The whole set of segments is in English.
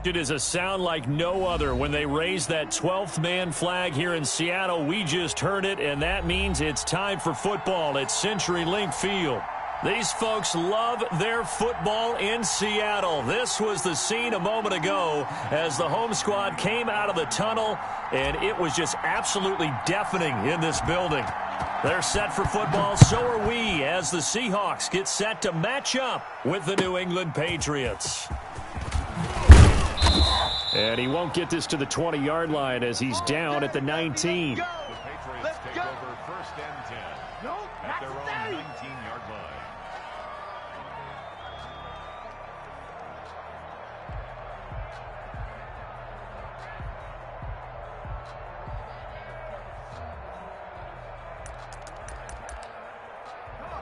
It is a sound like no other when they raise that 12th man flag here in Seattle. We just heard it, and that means it's time for football at CenturyLink Field. These folks love their football in Seattle. This was the scene a moment ago as the home squad came out of the tunnel, and it was just absolutely deafening in this building. They're set for football, so are we, as the Seahawks get set to match up with the New England Patriots. And he won't get this to the 20-yard line as he's down at the 19. Let's go. First and 10. No, at their own 19-yard line.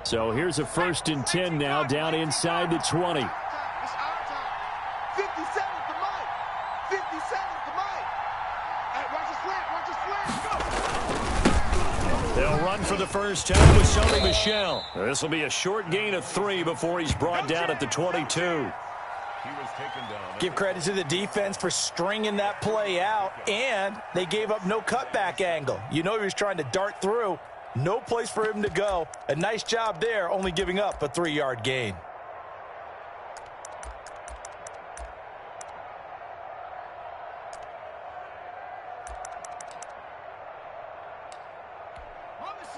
So here's a first and 10 now, down inside the 20. They'll run for the first time with Sony Michel. This will be a short gain of 3 before he's brought down at the 22. Give credit to the defense for stringing that play out, and they gave up no cutback angle. You know he was trying to dart through. No place for him to go. A nice job there, only giving up a 3-yard gain.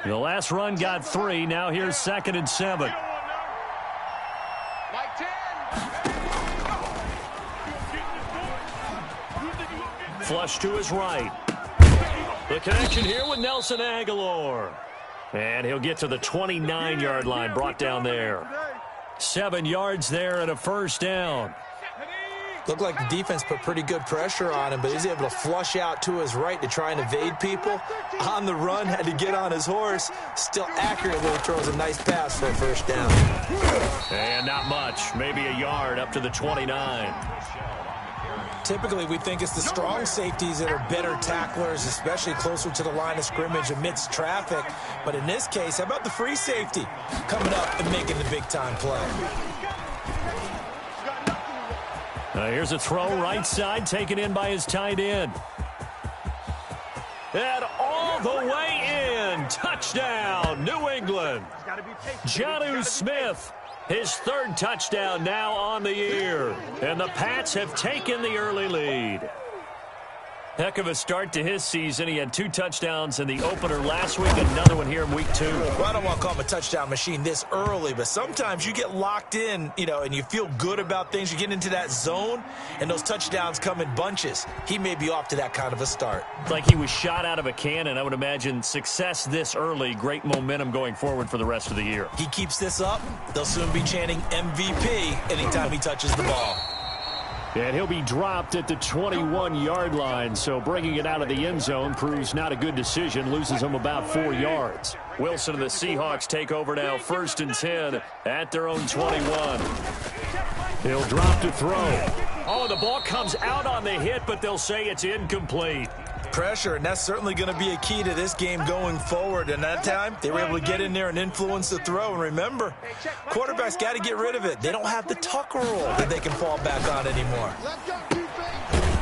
The last run got 3. Now here's 2nd and 7. Flush to his right. The connection here with Nelson Aguilar. And he'll get to the 29-yard line, brought down there. 7 yards there and a first down. Looked like the defense put pretty good pressure on him, but he's able to flush out to his right to try and evade people. On the run, had to get on his horse. Still accurately throws a nice pass for a first down. And not much, maybe a yard up to the 29. Typically, we think it's the strong safeties that are better tacklers, especially closer to the line of scrimmage amidst traffic. But in this case, how about the free safety coming up and making the big-time play? Here's a throw right side, taken in by his tight end. And all the way in. Touchdown, New England. Jonnu Smith, his 3rd touchdown now on the year. And the Pats have taken the early lead. Heck of a start to his season. He had 2 touchdowns in the opener last week, another one here in week 2. Well, I don't want to call him a touchdown machine this early, but sometimes you get locked in, and you feel good about things. You get into that zone, and those touchdowns come in bunches. He may be off to that kind of a start. It's like he was shot out of a cannon. I would imagine success this early, great momentum going forward for the rest of the year. He keeps this up, they'll soon be chanting MVP anytime he touches the ball. And he'll be dropped at the 21-yard line, so bringing it out of the end zone proves not a good decision, loses him about 4 yards. Wilson and the Seahawks take over now, 1st and 10 at their own 21. He'll drop to throw. Oh, the ball comes out on the hit, but they'll say it's incomplete. Pressure, and that's certainly going to be a key to this game going forward. And that time, they were able to get in there and influence the throw. And remember, quarterbacks got to get rid of it. They don't have the tuck rule that they can fall back on anymore.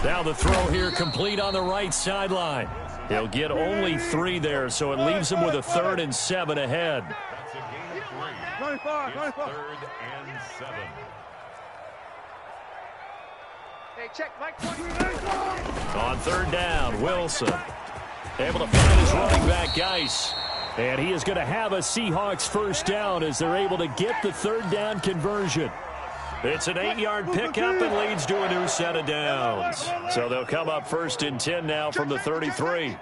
Now the throw here complete on the right sideline. He'll get only 3 there, so it leaves him with a 3rd and 7 ahead. That's a gain of 3. It's 3rd and 7. Hey, check, Mike. On 3rd down, Wilson able to find his running back, Geis. And he is going to have a Seahawks first down as they're able to get the 3rd down conversion. It's an 8-yard pickup and leads to a new set of downs. So they'll come up 1st and 10 now from the 33.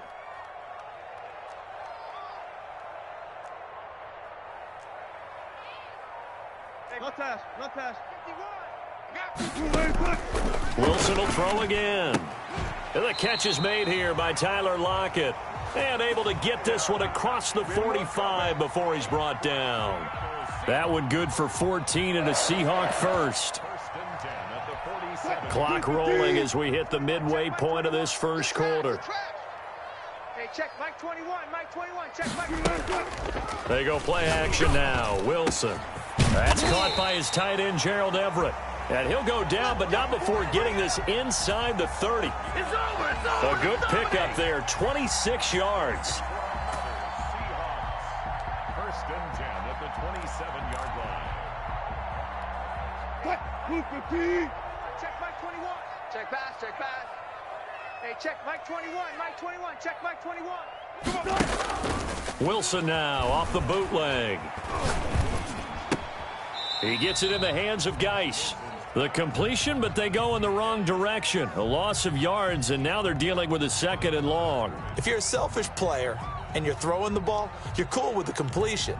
No pass. Wilson will throw again. And the catch is made here by Tyler Lockett. And able to get this one across the 45 before he's brought down. That one good for 14 and a Seahawk first. Clock rolling as we hit the midway point of this first quarter. Hey, check, Mike 21, check, Mike. They go play action now. Wilson. That's caught by his tight end, Gerald Everett. And he'll go down, but not before getting this inside the 30. It's over. A good pickup there, 26 yards. Seahawks. First and 10 at the 27-yard line. Check Mike 21. Check pass, check pass. Hey, check Mike 21, Mike 21. Check Mike 21. Come on. Wilson now off the bootleg. He gets it in the hands of Geis. The completion, but they go in the wrong direction. A loss of yards, and now they're dealing with a 2nd and long. If you're a selfish player and you're throwing the ball, you're cool with the completion.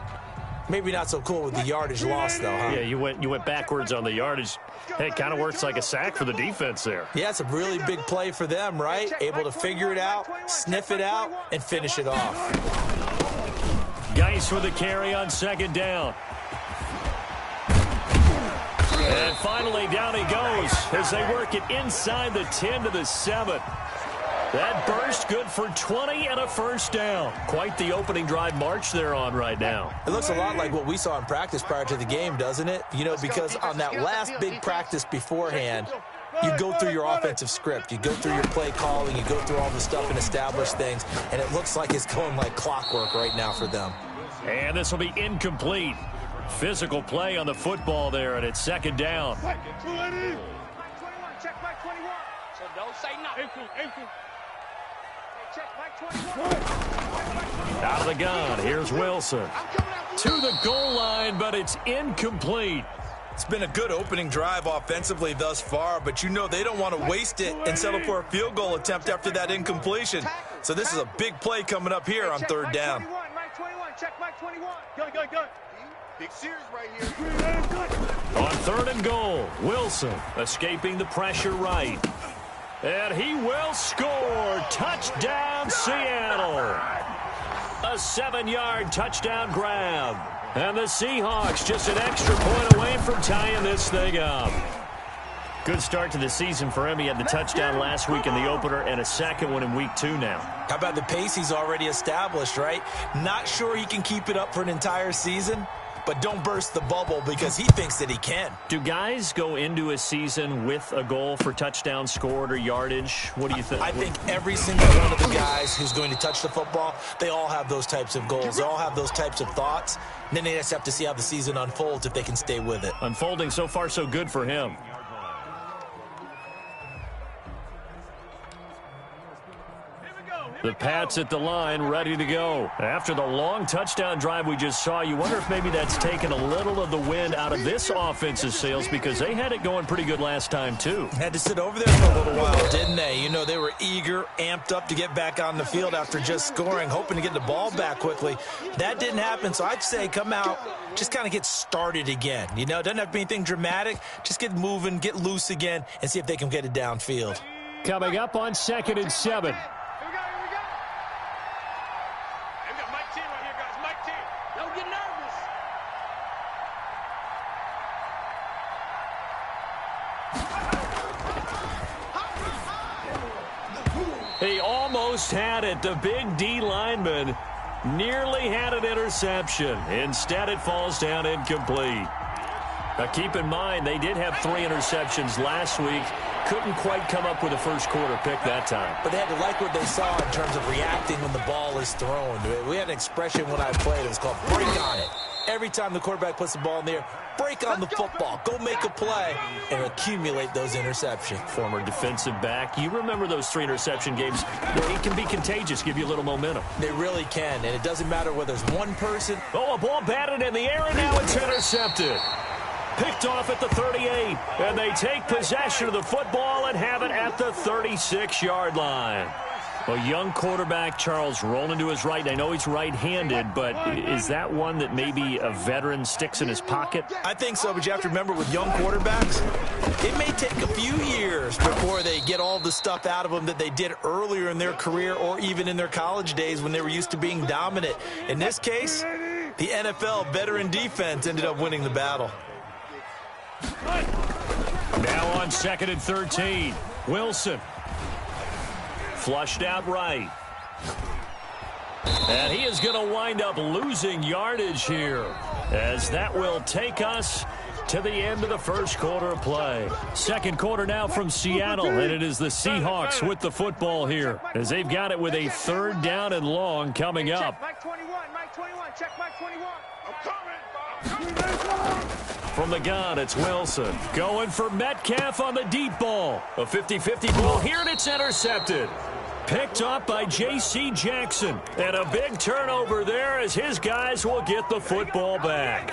Maybe not so cool with the yardage loss, though, huh? Yeah, you went backwards on the yardage. Hey, it kind of works like a sack for the defense there. Yeah, it's a really big play for them, right? Able to figure it out, sniff it out, and finish it off. Geis with a carry on 2nd down. And finally, down he goes as they work it inside the 10 to the 7. That burst good for 20 and a first down. Quite the opening drive march they're on right now. It looks a lot like what we saw in practice prior to the game, doesn't it? You know, because on that last big practice beforehand, you go through your offensive script. You go through your play calling. You go through all the stuff and establish things. And it looks like it's going like clockwork right now for them. And this will be incomplete. Physical play on the football there, and it's 2nd down. Mike 21, check Mike 21. So don't say nothing. Hey, check Mike 21. Out of the gun, here's Wilson. To the goal line, but it's incomplete. It's been a good opening drive offensively thus far, but you know they don't want to waste it and settle for a field goal attempt after that incompletion. So this is a big play coming up here on 3rd down. Mike 21, check Mike 21. Go. Big series right here. On 3rd and goal, Wilson escaping the pressure right. And he will score. Touchdown, Seattle. A 7-yard touchdown grab. And the Seahawks just an extra point away from tying this thing up. Good start to the season for him. He had the touchdown last week in the opener and a 2nd one in week 2 now. How about the pace he's already established, right? Not sure he can keep it up for an entire season, but don't burst the bubble because he thinks that he can. Do guys go into a season with a goal for touchdown scored or yardage? What do you think? I think every single one of the guys who's going to touch the football, they all have those types of goals. They all have those types of thoughts. And then they just have to see how the season unfolds if they can stay with it. Unfolding so far so good for him. The Pats at the line, ready to go. After the long touchdown drive we just saw, you wonder if maybe that's taken a little of the wind out of this offense's sails because they had it going pretty good last time, too. Had to sit over there for a little while, didn't they? You know, they were eager, amped up to get back on the field after just scoring, hoping to get the ball back quickly. That didn't happen, so I'd say come out, just kind of get started again. You know, it doesn't have to be anything dramatic. Just get moving, get loose again, and see if they can get it downfield. Coming up on 2nd and 7. He almost had it. The big D lineman nearly had an interception. Instead, it falls down incomplete. Now, keep in mind, they did have 3 interceptions last week. Couldn't quite come up with a first quarter pick that time. But they had to like what they saw in terms of reacting when the ball is thrown. We had an expression when I played. It was called break on it. Every time the quarterback puts the ball in the air, break on the football. Go make a play and accumulate those interceptions. Former defensive back. You remember those 3 interception games. It can be contagious, give you a little momentum. They really can, and it doesn't matter whether it's one person. Oh, a ball batted in the air, and now it's intercepted. Picked off at the 38, and they take possession of the football and have it at the 36-yard line. A young quarterback, Charles, rolling to his right. I know he's right-handed, but is that one that maybe a veteran sticks in his pocket? I think so, but you have to remember with young quarterbacks, it may take a few years before they get all the stuff out of them that they did earlier in their career or even in their college days when they were used to being dominant. In this case, the NFL veteran defense ended up winning the battle. Now on 2nd and 13, Wilson. Flushed out right. And he is going to wind up losing yardage here, as that will take us to the end of the first quarter of play. Second quarter now from Seattle, and it is the Seahawks with the football here as they've got it with a third down and long coming up. Mike 21, Mike 21, check Mike 21. I'm coming. From the gun, it's Wilson. Going for Metcalf on the deep ball. A 50-50 ball here, and it's intercepted. Picked up by J.C. Jackson. And a big turnover there as his guys will get the football back.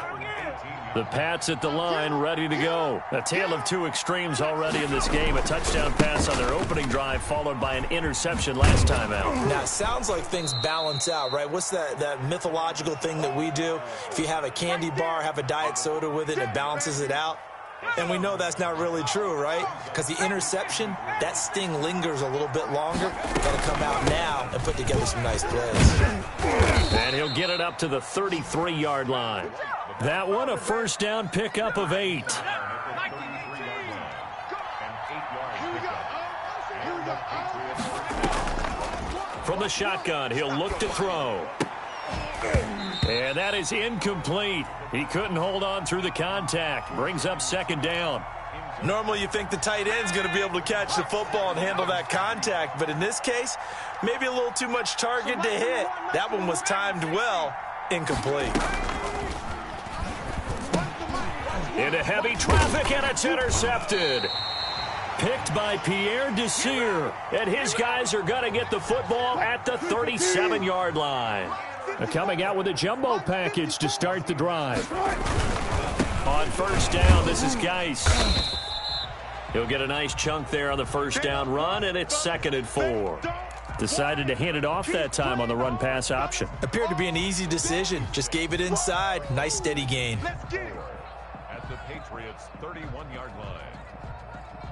The Pats at the line, ready to go. A tale of two extremes already in this game. A touchdown pass on their opening drive, followed by an interception last time out. Now, it sounds like things balance out, right? What's that mythological thing that we do? If you have a candy bar, have a diet soda with it, it balances it out. And we know that's not really true, right? Because the interception, that sting lingers a little bit longer. Got to come out now and put together some nice plays. And he'll get it up to the 33-yard line. That one, a first down pickup of 8. From the shotgun, he'll look to throw. And that is incomplete. He couldn't hold on through the contact. Brings up second down. Normally you think the tight end's going to be able to catch the football and handle that contact, but in this case, maybe a little too much target to hit. That one was timed well, incomplete. Into heavy traffic, and it's intercepted. Picked by Pierre Desir, and his guys are going to get the football at the 37-yard line. Coming out with a jumbo package to start the drive. On first down, this is Geis. He'll get a nice chunk there on the first down run, and it's 2nd and 4. Decided to hand it off that time on the run-pass option. Appeared to be an easy decision. Just gave it inside. Nice steady gain. At the Patriots' 31-yard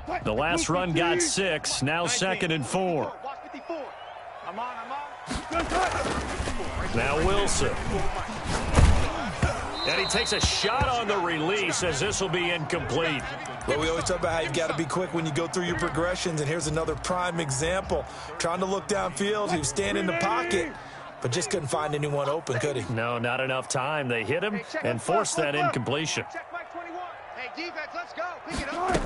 line. The last run got 6. Now 2nd and 4. Now Wilson. And he takes a shot on the release as this will be incomplete. Well, we always talk about how you've got to be quick when you go through your progressions, and here's another prime example. Trying to look downfield, he was standing in the pocket, but just couldn't find anyone open, could he? No, not enough time. They hit him and forced that incompletion. Hey, defense, let's go. Pick it up.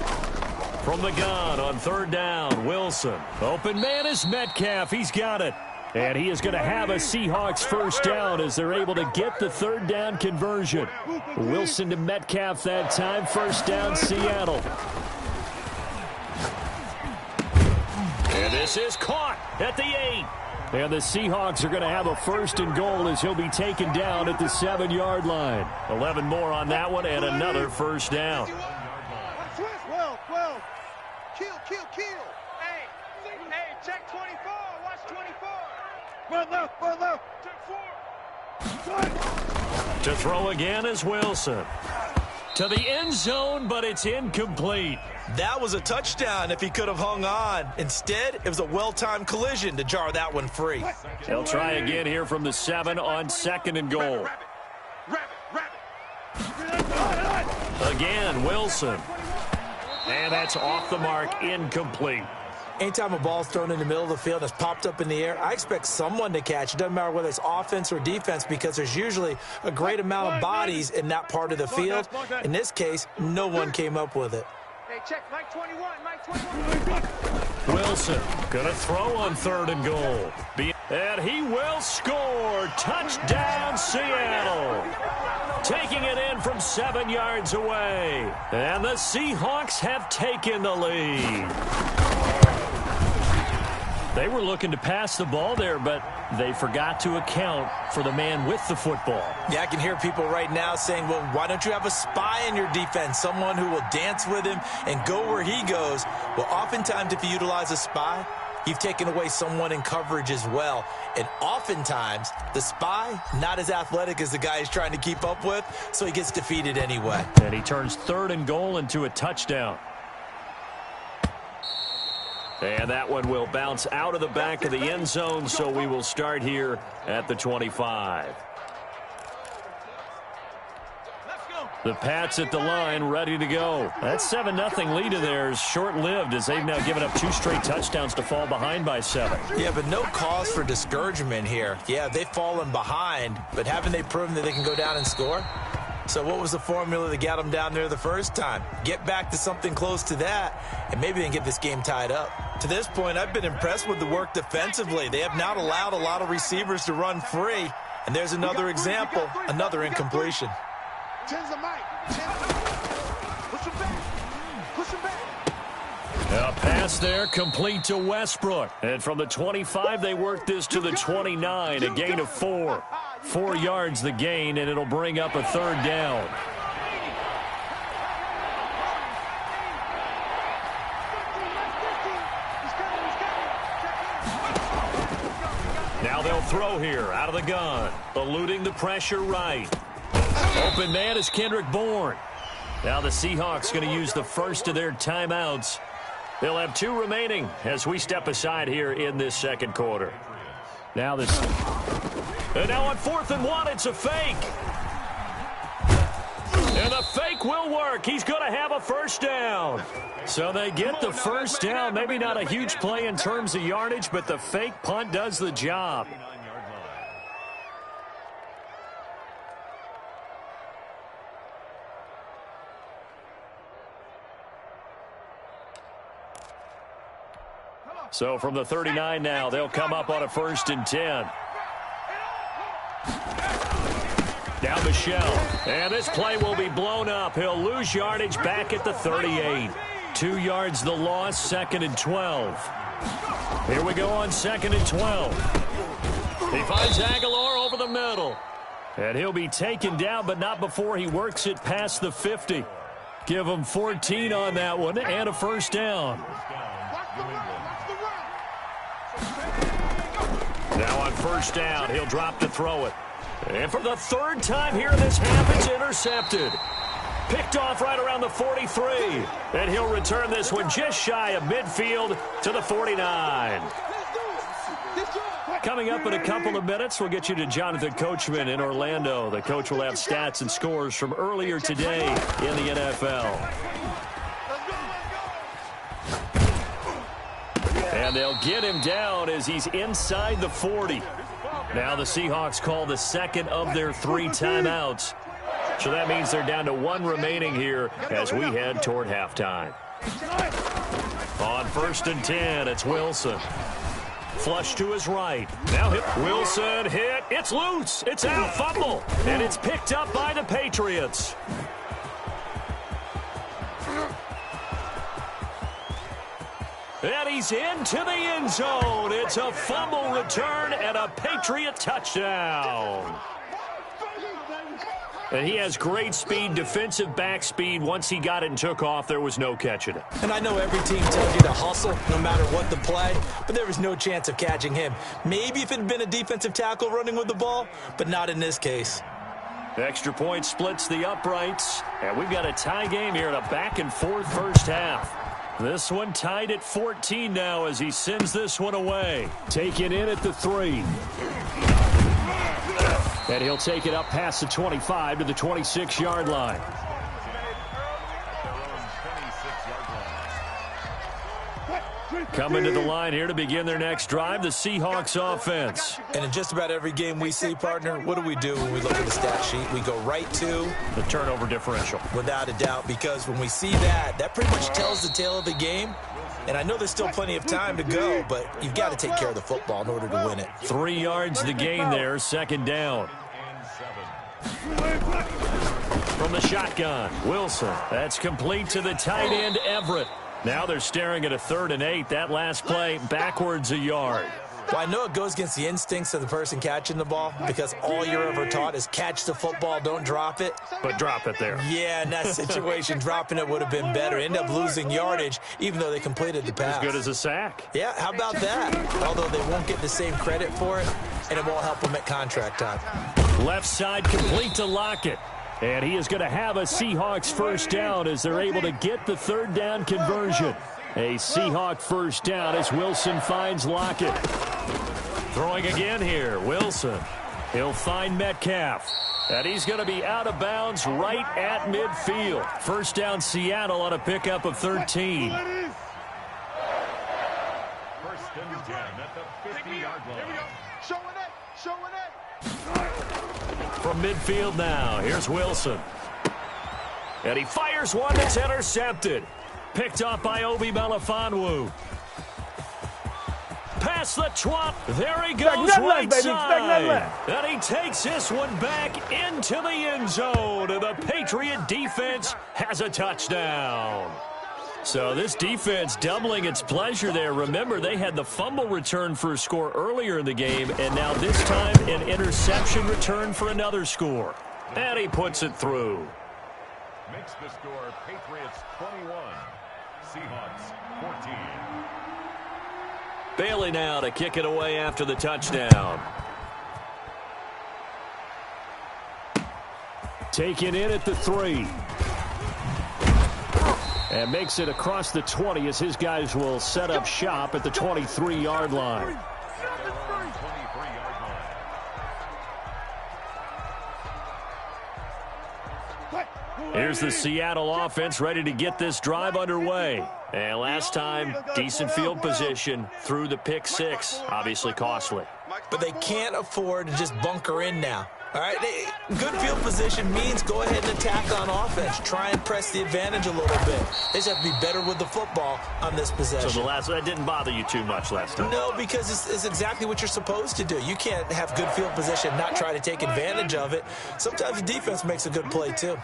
From the gun on third down, Wilson. Open man is Metcalf. He's got it. And he is going to have a Seahawks first down as they're able to get the third down conversion. Wilson to Metcalf that time. First down, Seattle. And this is caught at the 8. And the Seahawks are going to have a first and goal as he'll be taken down at the 7-yard line. 11 more on that one and another first down. Well. Kill. Hey, check 24. Watch 24. Run left. Check 4. To throw again is Wilson. To the end zone, but it's incomplete. That was a touchdown if he could have hung on. Instead, it was a well-timed collision to jar that one free. They'll try again here from the 7 on 2nd and goal. Again, Wilson. And that's off the mark, incomplete. Anytime a ball's thrown in the middle of the field and it's popped up in the air, I expect someone to catch. It doesn't matter whether it's offense or defense because there's usually a great amount of bodies in that part of the field. In this case, no one came up with it. Hey, check Mike 21. Wilson going to throw on 3rd and goal. And he will score. Touchdown, Seattle. Taking it in from 7 yards away. And the Seahawks have taken the lead. They were looking to pass the ball there, but they forgot to account for the man with the football. Yeah, I can hear people right now saying, well, why don't you have a spy in your defense, someone who will dance with him and go where he goes? Well, oftentimes if you utilize a spy, you've taken away someone in coverage as well. And oftentimes, the spy, not as athletic as the guy he's trying to keep up with, so he gets defeated anyway. And he turns 3rd and goal into a touchdown. And that one will bounce out of the back of the end zone, so we will start here at the 25. The Pats at the line, ready to go. That 7-0 lead of theirs short-lived as they've now given up 2 straight touchdowns to fall behind by 7. Yeah, but no cause for discouragement here. Yeah, they've fallen behind, but haven't they proven that they can go down and score? So what was the formula that got them down there the first time? Get back to something close to that, and maybe they can get this game tied up. To this point, I've been impressed with the work defensively. They have not allowed a lot of receivers to run free. And there's another example, another incompletion. A pass there, complete to Westbrook. And from the 25, they work this to the 29, a gain of 4. 4 yards the gain, and it'll bring up a third down. Now they'll throw here, out of the gun. Eluding the pressure right. Open man is Kendrick Bourne. Now the Seahawks going to use the first of their timeouts. They'll have 2 remaining as we step aside here in this second quarter. Now on 4th and 1, it's a fake. And the fake will work. He's going to have a first down. So they get the first down. Maybe not a huge play in terms of yardage, but the fake punt does the job. So from the 39 now, they'll come up on a 1st and 10. Now Michelle. And this play will be blown up. He'll lose yardage back at the 38. 2 yards the loss, 2nd and 12. Here we go on 2nd and 12. He finds Aguilar over the middle. And he'll be taken down, but not before he works it past the 50. Give him 14 on that one and a first down. Now on 1st down, he'll drop to throw it. And for the 3rd time here in this half, it's intercepted. Picked off right around the 43. And he'll return this one just shy of midfield to the 49. Coming up in a couple of minutes, we'll get you to Jonathan Coachman in Orlando. The coach will have stats and scores from earlier today in the NFL. And they'll get him down as he's inside the 40. Now the Seahawks call the 2nd of their 3 timeouts. So that means they're down to 1 remaining here as we head toward halftime. On 1st and 10, it's Wilson. Flush to his right. Now Wilson hit. It's loose. It's out. Fumble. And it's picked up by the Patriots. And he's into the end zone. It's a fumble return and a Patriot touchdown. And he has great speed, defensive back speed. Once he got it and took off, there was no catching it. And I know every team tells you to hustle no matter what the play, but there was no chance of catching him. Maybe if it had been a defensive tackle running with the ball, but not in this case. Extra point splits the uprights. And we've got a tie game here in a back-and-forth first half. This one tied at 14 now as he sends this one away. Taken in at the 3. And he'll take it up past the 25 to the 26-yard line. Coming to the line here to begin their next drive, the Seahawks offense. And in just about every game we see, partner, what do we do when we look at the stat sheet? We go right to the turnover differential. Without a doubt, because when we see that, that pretty much tells the tale of the game. And I know there's still plenty of time to go, but you've got to take care of the football in order to win it. 3 yards the gain there, 2nd down. From the shotgun, Wilson. That's complete to the tight end, Everett. Now they're staring at a 3rd and 8. That last play backwards a yard. Well, I know it goes against the instincts of the person catching the ball because all you're ever taught is catch the football, don't drop it. But drop it there. Yeah, in that situation, dropping it would have been better. End up losing yardage, even though they completed the pass. As good as a sack. Yeah, how about that? Although they won't get the same credit for it, and it won't help them at contract time. Left side complete to Lockett. And he is going to have a Seahawks first down as they're able to get the 3rd down conversion. A Seahawk first down as Wilson finds Lockett. Throwing again here, Wilson. He'll find Metcalf. And he's going to be out of bounds right at midfield. First down Seattle on a pickup of 13. 1st and 10 at the 50-yard line. Showing it. From midfield now, here's Wilson. And he fires one that's intercepted. Picked up by Obi Melifonwu. Past the 20. There he goes right side. And he takes this one back into the end zone. And the Patriot defense has a touchdown. So this defense doubling its pleasure there. Remember, they had the fumble return for a score earlier in the game, and now this time an interception return for another score. And he puts it through. Makes the score Patriots 21, Seahawks 14. Bailey now to kick it away after the touchdown. Taken in at the 3. And makes it across the 20 as his guys will set up shop at the 23-yard line. Here's the Seattle offense ready to get this drive underway. And last time, decent field position through the pick 6. Obviously costly. But they can't afford to just bunker in now. All right, good field position means go ahead and attack on offense. Try and press the advantage a little bit. They just have to be better with the football on this possession. So that didn't bother you too much last time? No, because it's exactly what you're supposed to do. You can't have good field position and not try to take advantage of it. Sometimes the defense makes a good play, too.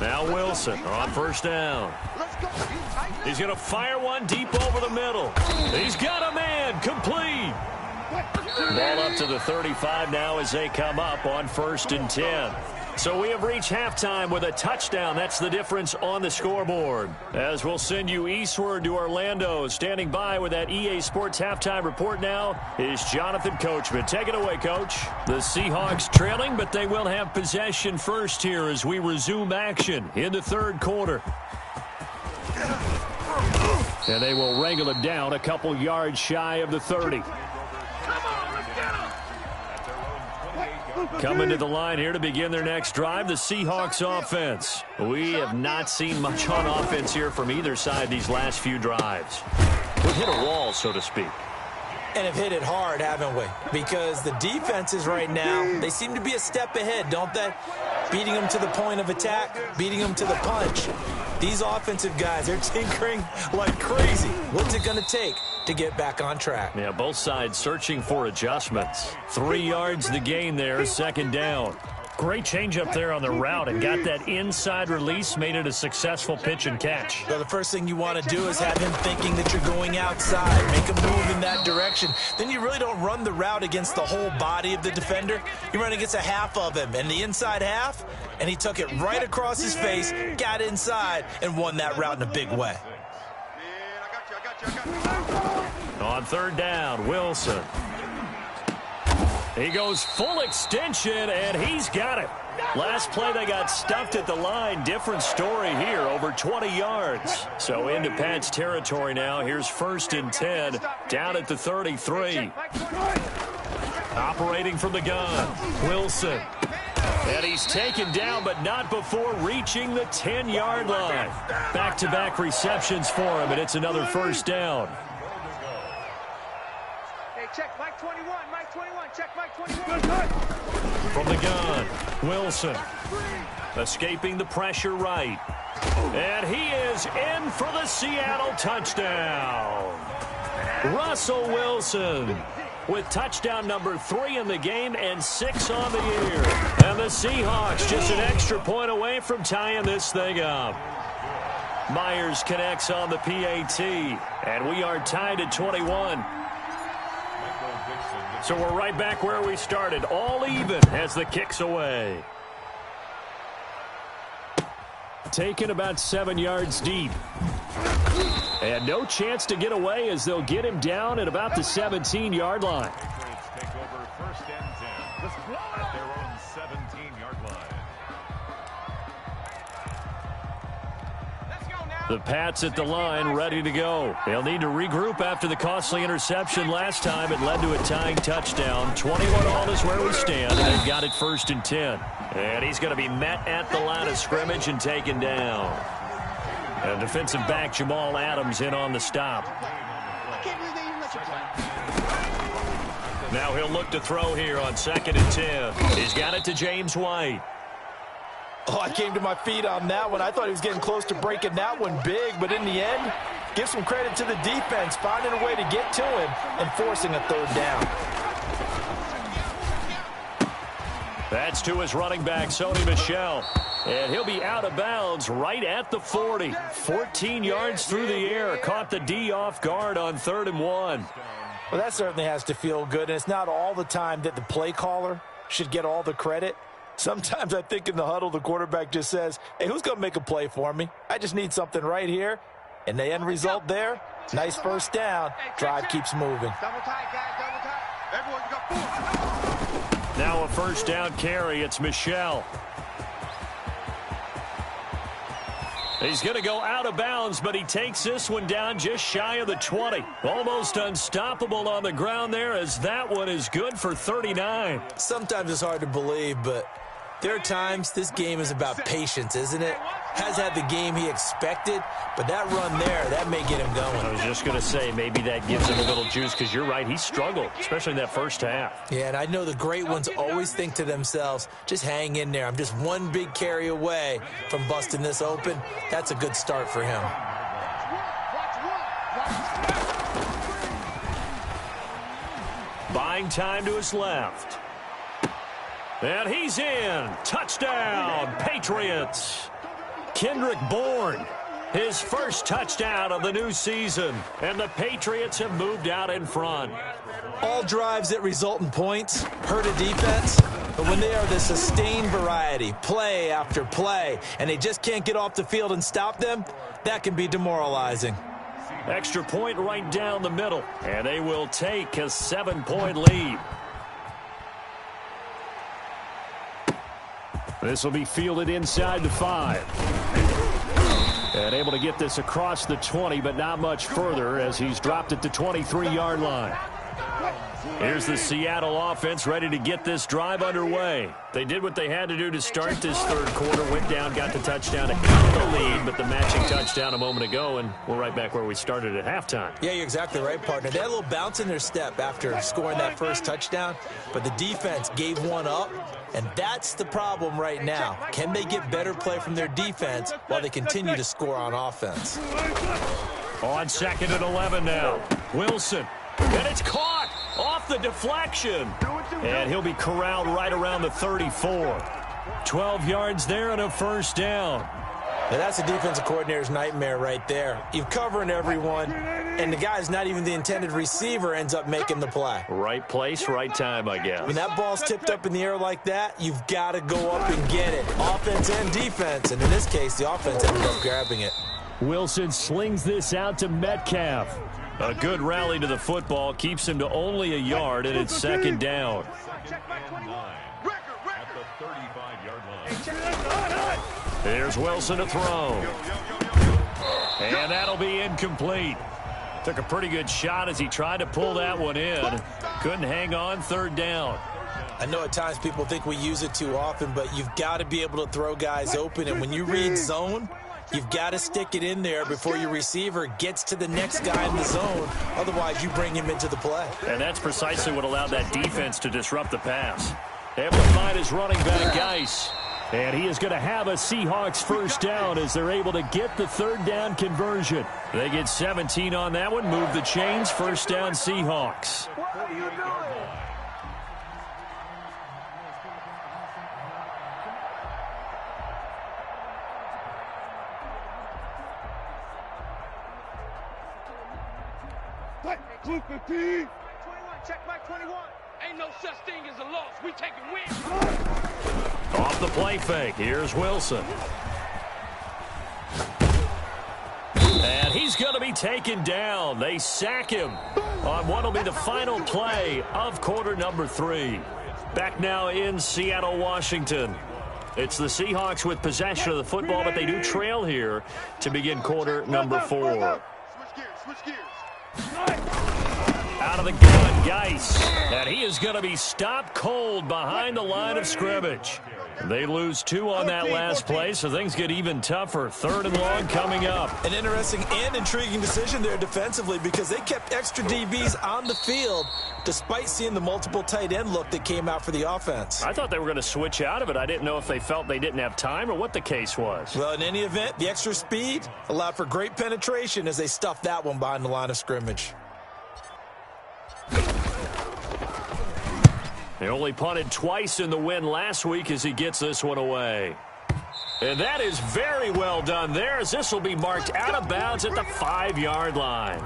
Now Wilson on first down. He's going to fire one deep over the middle. He's got a man. Complete. Ball up to the 35 now as they come up on 1st and 10. So we have reached halftime with a touchdown. That's the difference on the scoreboard. As we'll send you eastward to Orlando. Standing by with that EA Sports halftime report now is Jonathan Coachman. Take it away, Coach. The Seahawks trailing, but they will have possession first here as we resume action in the 3rd quarter. And they will wrangle it down a couple yards shy of the 30. Coming to the line here to begin their next drive, the Seahawks offense. We have not seen much on offense here from either side these last few drives. We've hit a wall, so to speak. And have hit it hard, haven't we? Because the defenses right now, they seem to be a step ahead, don't they? Beating them to the point of attack, beating them to the punch. These offensive guys, they're tinkering like crazy. What's it going to take to get back on track? Yeah, both sides searching for adjustments. 3 yards the gain there, 2nd down. Great change up there on the route and got that inside release, made it a successful pitch and catch. Well, the first thing you want to do is have him thinking that you're going outside, make a move in that direction. Then you really don't run the route against the whole body of the defender. You run against a half of him, and the inside half, and he took it right across his face, got inside, and won that route in a big way. On 3rd down, Wilson. He goes full extension, and he's got it. Last play, they got stuffed at the line. Different story here, over 20 yards. So into Pat's territory now. Here's 1st and 10, down at the 33. Operating from the gun, Wilson. And he's taken down, but not before reaching the 10-yard line. Back-to-back receptions for him, and it's another 1st down. Check Mike 21, Mike 21, check Mike 21. From the gun, Wilson. Escaping the pressure right. And he is in for the Seattle touchdown. Russell Wilson with touchdown number 3 in the game and 6 on the year. And the Seahawks just an extra point away from tying this thing up. Myers connects on the PAT, and we are tied at 21. So we're right back where we started, all even as the kick's away. Taken about 7 yards deep. And no chance to get away as they'll get him down at about the 17-yard line. Take over 1st and 10 at their own 17-yard line. The Pats at the line, ready to go. They'll need to regroup after the costly interception last time. It led to a tying touchdown. 21-all is where we stand, and they've got it 1st and 10. And he's going to be met at the line of scrimmage and taken down. And defensive back Jamal Adams in on the stop. I can't believe they even let you play. Now he'll look to throw here on 2nd and 10. He's got it to James White. Oh, I came to my feet on that one. I thought he was getting close to breaking that one big, but in the end, give some credit to the defense, finding a way to get to him and forcing a 3rd down. That's to his running back, Sony Michel. And he'll be out of bounds right at the 40. 14 yards through the air. Caught the D off guard on 3rd and 1. Well, that certainly has to feel good, and it's not all the time that the play caller should get all the credit. Sometimes I think in the huddle, the quarterback just says, hey, who's going to make a play for me? I just need something right here. And the end result there, nice 1st down. Drive keeps moving. Double tight, guys, double tight. Everyone, you got 4. Now a 1st down carry. It's Michel. He's going to go out of bounds, but he takes this one down just shy of the 20. Almost unstoppable on the ground there, as that one is good for 39. Sometimes it's hard to believe, but there are times this game is about patience, isn't it? Has had the game he expected, but that run there, that may get him going. I was just going to say, maybe that gives him a little juice, because you're right, he struggled, especially in that 1st half. Yeah, and I know the great ones always think to themselves, just hang in there. I'm just one big carry away from busting this open. That's a good start for him. Buying time to his left. And he's in. Touchdown, Patriots. Kendrick Bourne, his 1st touchdown of the new season. And the Patriots have moved out in front. All drives that result in points hurt a defense, but when they are the sustained variety, play after play, and they just can't get off the field and stop them, that can be demoralizing. Extra point right down the middle, and they will take a 7-point lead. This will be fielded inside the 5. And able to get this across the 20, but not much further as he's dropped it to 23-yard line. Here's the Seattle offense ready to get this drive underway. They did what they had to do to start this 3rd quarter. Went down, got the touchdown to cut the lead, but the matching touchdown a moment ago, and we're right back where we started at halftime. Yeah, you're exactly right, partner. They had a little bounce in their step after scoring that 1st touchdown, but the defense gave one up, and that's the problem right now. Can they get better play from their defense while they continue to score on offense? On 2nd and 11 now. Wilson. And it's caught off the deflection. And he'll be corralled right around the 34. 12 yards there and a 1st down. Now that's a defensive coordinator's nightmare right there. You're covering everyone, and the guy's not even the intended receiver ends up making the play. Right place, right time, I guess. When that ball's tipped up in the air like that, you've got to go up and get it. Offense and defense, and in this case, the offense ended up grabbing it. Wilson slings this out to Metcalf. A good rally to the football keeps him to only a yard, and it's 2nd down. There's Wilson to throw. And that'll be incomplete. Took a pretty good shot as he tried to pull that one in. Couldn't hang on, 3rd down. I know at times people think we use it too often, but you've got to be able to throw guys open, and when you read zone, you've got to stick it in there before your receiver gets to the next guy in the zone. Otherwise, you bring him into the play. And that's precisely what allowed that defense to disrupt the pass. Able to find his running back, Geis. And he is going to have a Seahawks 1st down as they're able to get the 3rd down conversion. They get 17 on that one, move the chains, 1st down Seahawks. What are you doing? Check Mike 21. Ain't no such thing as a loss. We taking wins. Off the play fake. Here's Wilson. And he's going to be taken down. They sack him on what will be the final play of quarter number 3. Back now in Seattle, Washington. It's the Seahawks with possession of the football, but they do trail here to begin quarter number 4. Switch gears. Out of the gun, Geis. And he is going to be stopped cold behind the line of scrimmage. They lose 2 on that last play, so things get even tougher. 3rd and long coming up. An interesting and intriguing decision there defensively because they kept extra DBs on the field despite seeing the multiple tight end look that came out for the offense. I thought they were going to switch out of it. I didn't know if they felt they didn't have time or what the case was. Well, in any event, the extra speed allowed for great penetration as they stuffed that one behind the line of scrimmage. They only punted twice in the win last week as he gets this one away. And that is very well done there as this will be marked out of bounds at the 5-yard line.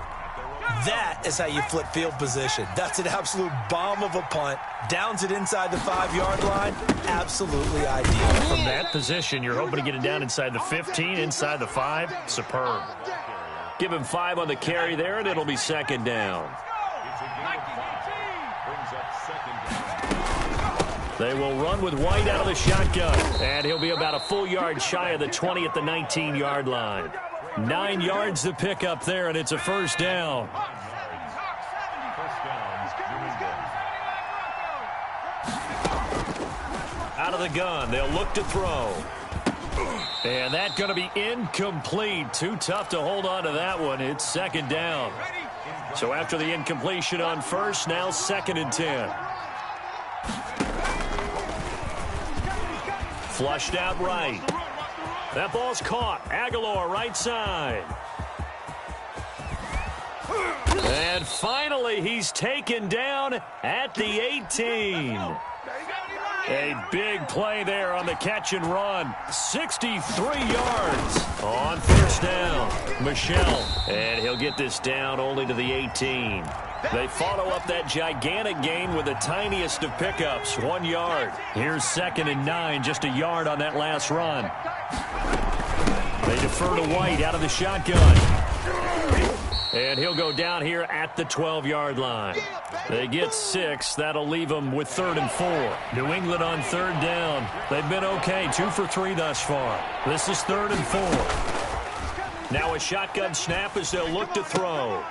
That is how you flip field position. That's an absolute bomb of a punt. Downs it inside the 5-yard line. Absolutely ideal. From that position, you're hoping to get it down inside the 15, inside the 5. Superb. Give him 5 on the carry there, and it'll be 2nd down. They will run with White out of the shotgun, and he'll be about a full yard shy of the 20 at the 19-yard line. 9 yards to pick up there, and it's a 1st down. Out of the gun, they'll look to throw. And that's going to be incomplete. Too tough to hold on to that one. It's 2nd down. So after the incompletion on 1st, now 2nd and 10. Flushed out right. That ball's caught. Aguilar right side. And finally, he's taken down at the 18. A big play there on the catch and run. 63 yards on 1st down. Michelle, and he'll get this down only to the 18. They follow up that gigantic gain with the tiniest of pickups, 1 yard. Here's 2nd and 9, just a yard on that last run. They defer to White out of the shotgun. And he'll go down here at the 12-yard line. They get 6. That'll leave them with 3rd and 4. New England on 3rd down. They've been okay, 2 for 3 thus far. This is 3rd and 4. Now a shotgun snap as they'll look to throw.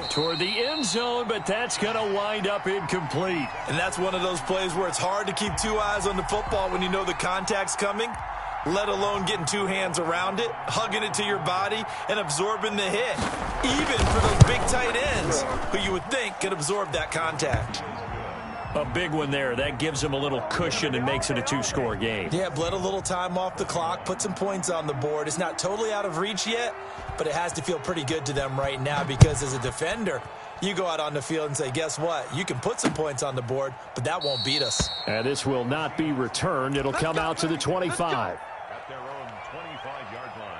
Toward the end zone, but that's going to wind up incomplete. And that's one of those plays where it's hard to keep 2 eyes on the football when you know the contact's coming, let alone getting 2 hands around it, hugging it to your body, and absorbing the hit. Even for those big tight ends who you would think could absorb that contact. A big one there. That gives him a little cushion and makes it a 2-score game. Yeah, bled a little time off the clock, put some points on the board. It's not totally out of reach yet, but it has to feel pretty good to them right now because as a defender, you go out on the field and say, guess what? You can put some points on the board, but that won't beat us. And this will not be returned. It'll come out to the 25. At their own 25-yard line.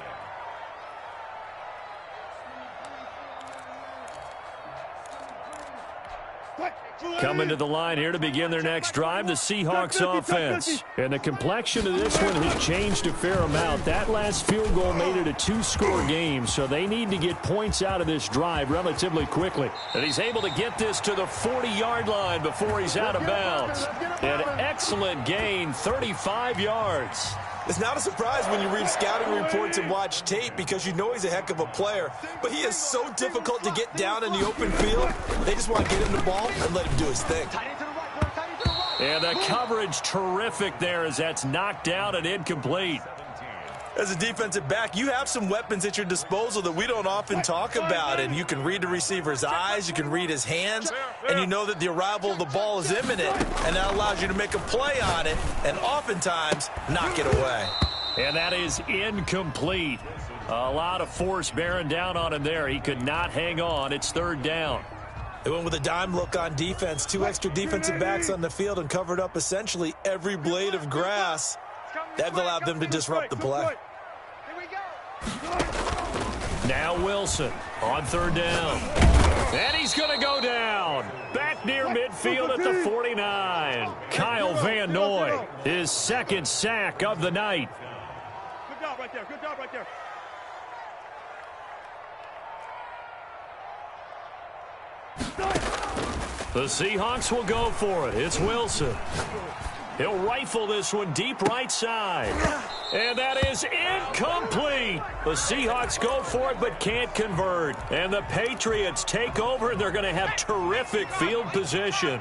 Coming to the line here to begin their next drive, the Seahawks offense. And the complexion of this one has changed a fair amount. That last field goal made it a 2-score game, so they need to get points out of this drive relatively quickly. And he's able to get this to the 40-yard line before he's out of bounds. An excellent gain, 35 yards. It's not a surprise when you read scouting reports and watch tape because you know he's a heck of a player. But he is so difficult to get down in the open field. They just want to get him the ball and let him do his thing. And the coverage terrific there as that's knocked down and incomplete. As a defensive back, you have some weapons at your disposal that we don't often talk about. And you can read the receiver's eyes, you can read his hands, and you know that the arrival of the ball is imminent. And that allows you to make a play on it and oftentimes knock it away. And that is incomplete. A lot of force bearing down on him there. He could not hang on. It's 3rd down. They went with a dime look on defense. 2 extra defensive backs on the field and covered up essentially every blade of grass. That allowed them to disrupt the play. Now Wilson on 3rd down. And he's going to go down. Back near midfield at the 49. Kyle Van Noy, his 2nd sack of the night. Good job right there. Good job right there. The Seahawks will go for it. It's Wilson. He'll rifle this one deep right side. And that is incomplete. The Seahawks go for it but can't convert. And the Patriots take over, and they're going to have terrific field position.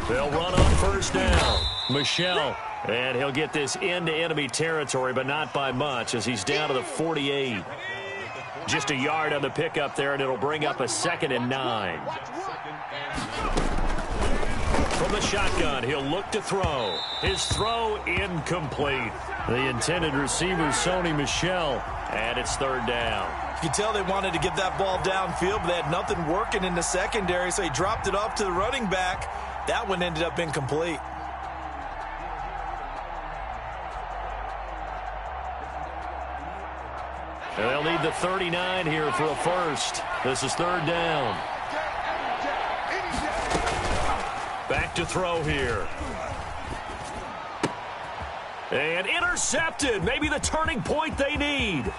They'll run on first down. Michel, and he'll get this into enemy territory, but not by much as he's down to the 48. Just a yard on the pickup there, and it'll bring up a 2nd and 9. From the shotgun, he'll look to throw. His throw incomplete. The intended receiver, Sony Michel, and it's 3rd down. You can tell they wanted to get that ball downfield, but they had nothing working in the secondary, so he dropped it off to the running back. That one ended up incomplete. And they'll need the 39 here for a first. This is 3rd down. Back to throw here. And intercepted. Maybe the turning point they need.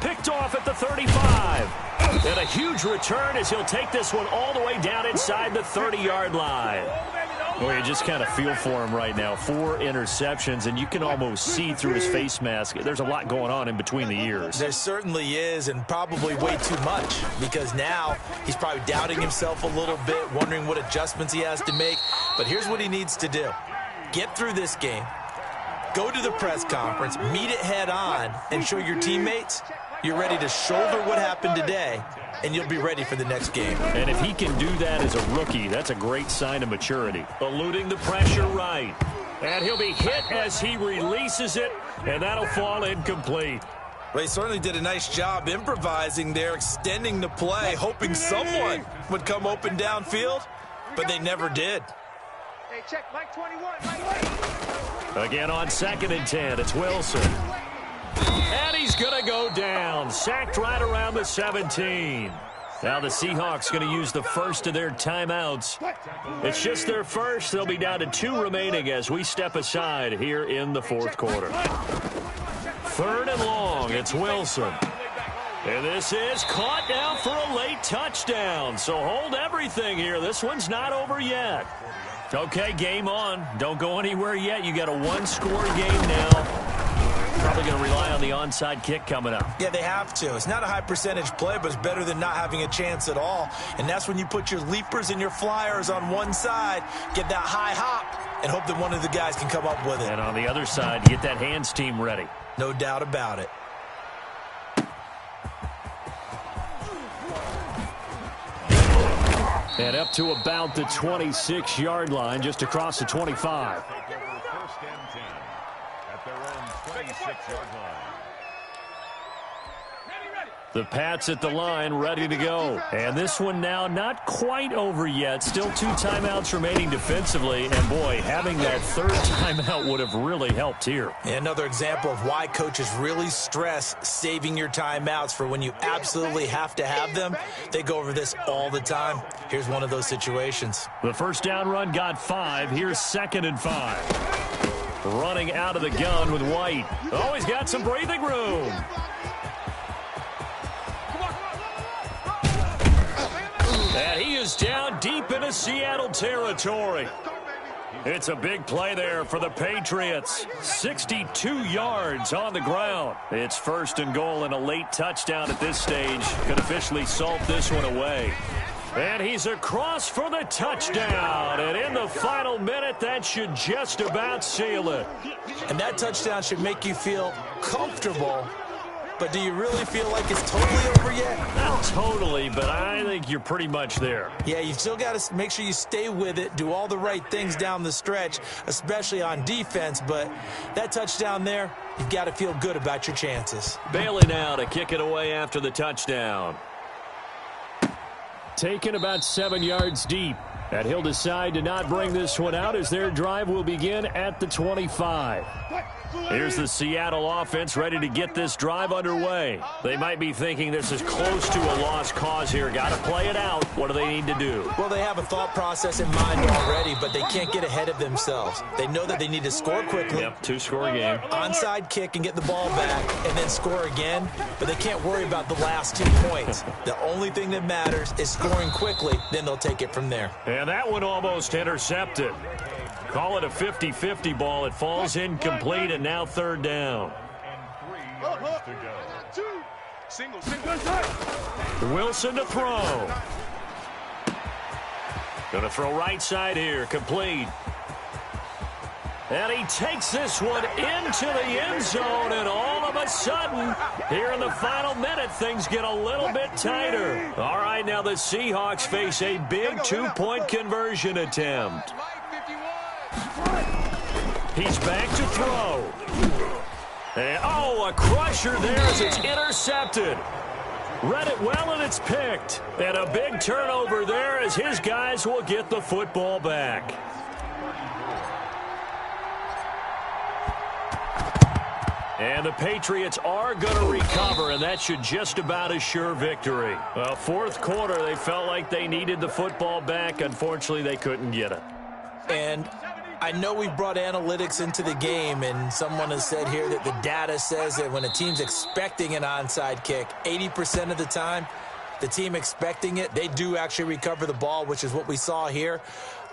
Picked off at the 35. And a huge return as he'll take this one all the way down inside the 30-yard line. Well, you just kind of feel for him right now. 4 interceptions, and you can almost see through his face mask. There's a lot going on in between the ears. There certainly is, and probably way too much, because now he's probably doubting himself a little bit, wondering what adjustments he has to make. But here's what he needs to do. Get through this game, go to the press conference, meet it head on, and show your teammates you're ready to shoulder what happened today, and you'll be ready for the next game. And if he can do that as a rookie, that's a great sign of maturity. Eluding the pressure right. And he'll be hit as he releases it, and that'll fall incomplete. Well, he certainly did a nice job improvising there, extending the play, hoping someone would come open downfield, but they never did. Hey, check Mike 21. Mike. Again on 2nd and 10, it's Wilson. And he's going to go down. Sacked right around the 17. Now the Seahawks going to use the first of their timeouts. It's just their first. They'll be down to 2 remaining as we step aside here in the 4th quarter. 3rd and long. It's Wilson. And this is caught now for a late touchdown. So hold everything here. This one's not over yet. Okay, game on. Don't go anywhere yet. You got a 1-score game now. Probably going to rely on the onside kick coming up. Yeah, they have to. It's not a high percentage play, but it's better than not having a chance at all. And that's when you put your leapers and your flyers on one side, get that high hop, and hope that one of the guys can come up with it. And on the other side, get that hands team ready. No doubt about it. And up to about the 26-yard line, just across the 25. The Pats at the line, ready to go. And this one now not quite over yet. Still 2 timeouts remaining defensively. And, boy, having that 3rd timeout would have really helped here. And another example of why coaches really stress saving your timeouts for when you absolutely have to have them. They go over this all the time. Here's one of those situations. The first down run got 5. Here's 2nd and 5. Running out of the gun with White. Oh, he's got some breathing room. And he is down deep into Seattle territory. It's a big play there for the Patriots. 62 yards on the ground. It's 1st and goal, and a late touchdown at this stage could officially salt this one away. And he's across for the touchdown. And in the final minute, that should just about seal it. And that touchdown should make you feel comfortable. But do you really feel like it's totally over yet? Not totally, but I think you're pretty much there. Yeah, you've still got to make sure you stay with it, do all the right things down the stretch, especially on defense. But that touchdown there, you've got to feel good about your chances. Bailey now to kick it away after the touchdown. Taken about 7 yards deep. And he'll decide to not bring this one out as their drive will begin at the 25. Here's the Seattle offense ready to get this drive underway. They might be thinking this is close to a lost cause here. Got to play it out. What do they need to do? Well, they have a thought process in mind already, but they can't get ahead of themselves. They know that they need to score quickly. Yep, 2-score game. Onside kick and get the ball back and then score again, but they can't worry about the last 2 points. The only thing that matters is scoring quickly, then they'll take it from there. And that one almost intercepted. Call it a 50-50 ball. It falls incomplete, and now 3rd down. Wilson to throw. Going to throw right side here, complete. And he takes this one into the end zone, and all of a sudden, here in the final minute, things get a little bit tighter. All right, now the Seahawks face a big two-point conversion attempt. He's back to throw. And, oh, a crusher there as it's intercepted. Read it well, and it's picked. And a big turnover there as his guys will get the football back. And the Patriots are going to recover, and that should just about assure victory. Well, fourth quarter, they felt like they needed the football back. Unfortunately, they couldn't get it. And I know we brought analytics into the game, and someone has said here that the data says that when a team's expecting an onside kick, 80% of the time, the team expecting it, they do actually recover the ball, which is what we saw here.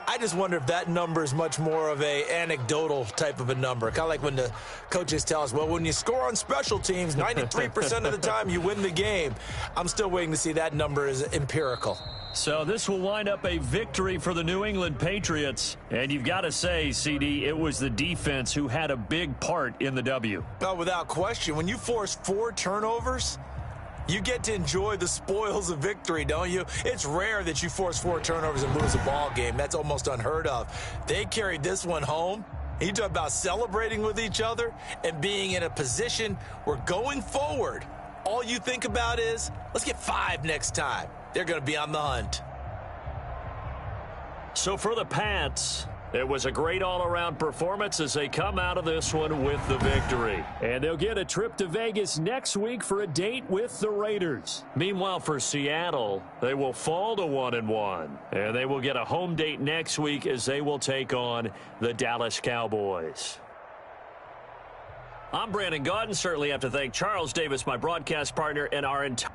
I just wonder if that number is much more of a anecdotal type of a number. Kind of like when the coaches tell us, well, when you score on special teams, 93% of the time you win the game. I'm still waiting to see that number is empirical. So this will wind up a victory for the New England Patriots. And you've got to say, CD, it was the defense who had a big part in the W. No, without question. When you force 4 turnovers, you get to enjoy the spoils of victory, don't you? It's rare that you force 4 turnovers and lose a ball game. That's almost unheard of. They carried this one home. You talk about celebrating with each other and being in a position where going forward, all you think about is, let's get 5 next time. They're going to be on the hunt. So for the Pats, it was a great all-around performance as they come out of this one with the victory. And they'll get a trip to Vegas next week for a date with the Raiders. Meanwhile, for Seattle, they will fall to 1-1. And they will get a home date next week as they will take on the Dallas Cowboys. I'm Brandon Gaudin. Certainly have to thank Charles Davis, my broadcast partner, and our entire